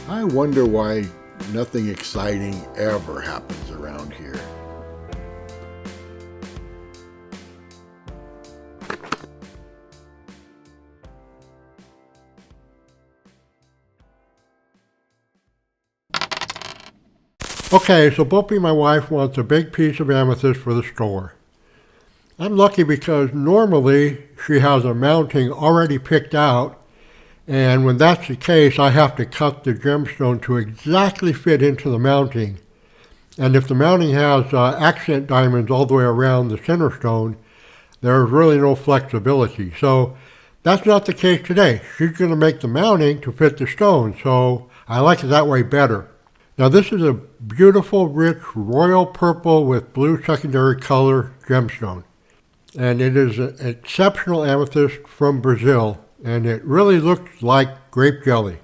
I wonder why nothing exciting ever happens around here. Okay, so Bopie, my wife, wants a big piece of amethyst for the store. I'm lucky because normally she has a mounting already picked out, and when that's the case, I have to cut the gemstone to exactly fit into the mounting. And if the mounting has accent diamonds all the way around the center stone, there's really no flexibility. So that's not the case today. She's going to make the mounting to fit the stone, so I like it that way better. Now this is a beautiful, rich, royal purple with blue secondary color gemstone. And it is an exceptional amethyst from Brazil, and it really looks like grape jelly.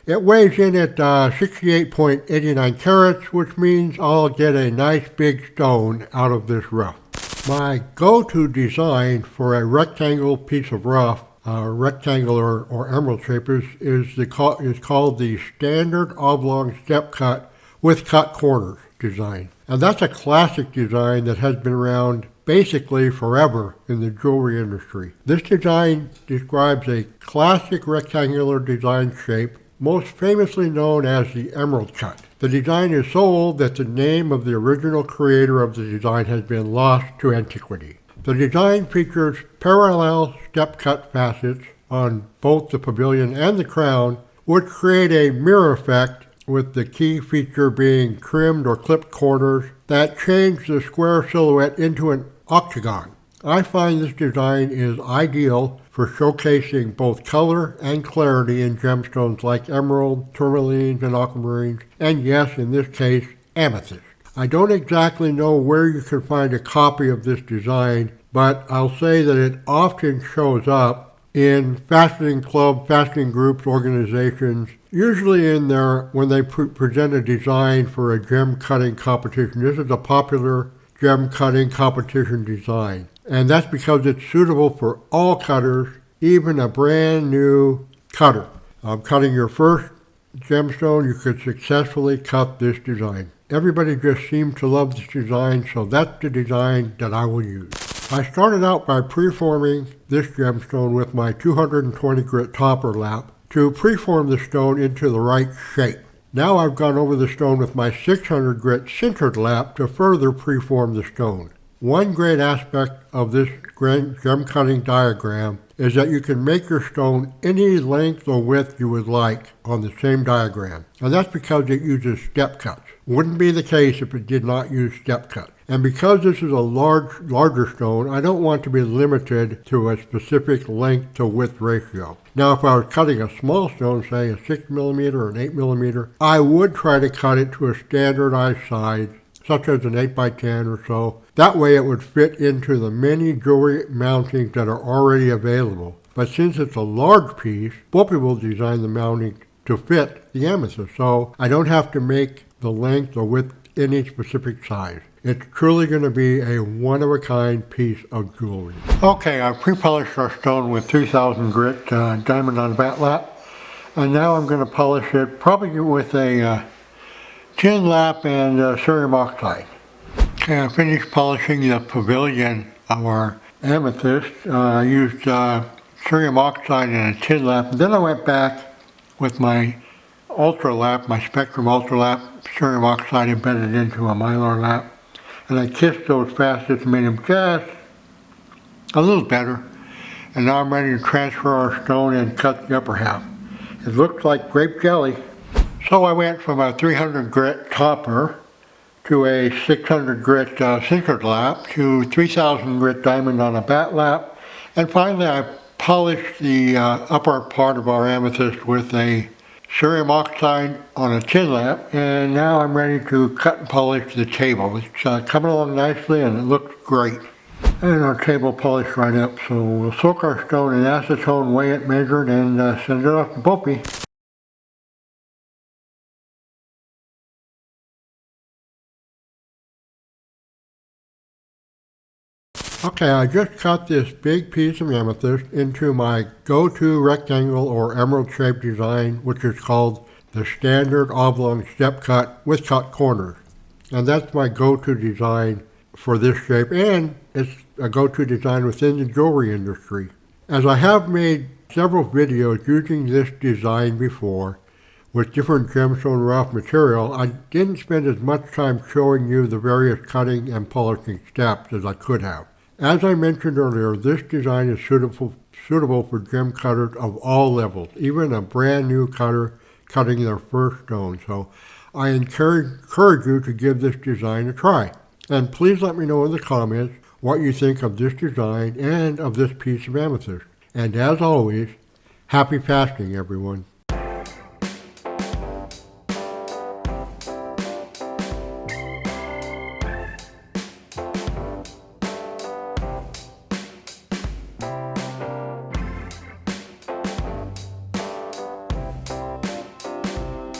It weighs in at 68.89 carats, which means I'll get a nice big stone out of this rough. My go-to design for a rectangle piece of rough, rectangular or emerald shapers, is called the Standard Oblong Step Cut with cut corners design. And that's a classic design that has been around basically forever in the jewelry industry. This design describes a classic rectangular design shape, most famously known as the emerald cut. The design is so old that the name of the original creator of the design has been lost to antiquity. The design features parallel step cut facets on both the pavilion and the crown, which create a mirror effect, with the key feature being trimmed or clipped corners that change the square silhouette into an octagon. I find this design is ideal for showcasing both color and clarity in gemstones like emerald, tourmalines, and aquamarines, and yes, in this case, amethyst. I don't exactly know where you can find a copy of this design, but I'll say that it often shows up in fastening clubs, fastening groups, organizations, usually in there when they present a design for a gem cutting competition. This is a popular gem cutting competition design, and that's because it's suitable for all cutters, even a brand new cutter. Cutting your first gemstone, you could successfully cut this design. Everybody just seems to love this design, so that's the design that I will use. I started out by preforming this gemstone with my 220 grit topper lap to preform the stone into the right shape. Now I've gone over the stone with my 600 grit sintered lap to further preform the stone. One great aspect of this gem cutting diagram is that you can make your stone any length or width you would like on the same diagram, and that's because it uses step cuts. Wouldn't be the case if it did not use step cuts. And because this is a larger stone, I don't want to be limited to a specific length to width ratio. Now, if I was cutting a small stone, say a 6mm or an 8mm, I would try to cut it to a standardized size, such as an 8x10 or so. That way it would fit into the many jewelry mountings that are already available. But since it's a large piece, Bopie will design the mounting to fit the amethyst, so I don't have to make the length or width any specific size. It's truly going to be a one-of-a-kind piece of jewelry. Okay, I pre-polished our stone with 3000 grit diamond on bat lap, and now I'm going to polish it probably with a tin lap and cerium oxide. Okay, I finished polishing the pavilion of our amethyst. I used cerium oxide and a tin lap, and then I went back with my ultra lap, my spectrum ultra lap, cerium oxide embedded into a mylar lap. And I kissed those facets and made them just a little better. And now I'm ready to transfer our stone and cut the upper half. It looks like grape jelly. So I went from a 300 grit topper to a 600 grit sintered lap to 3000 grit diamond on a bat lap. And finally I polished the upper part of our amethyst with a cerium oxide on a tin lap, and now I'm ready to cut and polish the table. It's coming along nicely and it looks great. And our table polished right up, so we'll soak our stone in acetone, weigh it, measure it, and send it off to Bopie. Okay, I just cut this big piece of amethyst into my go-to rectangle or emerald shaped design, which is called the Standard Oblong Step Cut with cut corners. And that's my go-to design for this shape, and it's a go-to design within the jewelry industry. As I have made several videos using this design before with different gemstone rough material, I didn't spend as much time showing you the various cutting and polishing steps as I could have. As I mentioned earlier, this design is suitable for gem cutters of all levels, even a brand new cutter cutting their first stone. So I encourage you to give this design a try. And please let me know in the comments what you think of this design and of this piece of amethyst. And as always, happy fasting, everyone.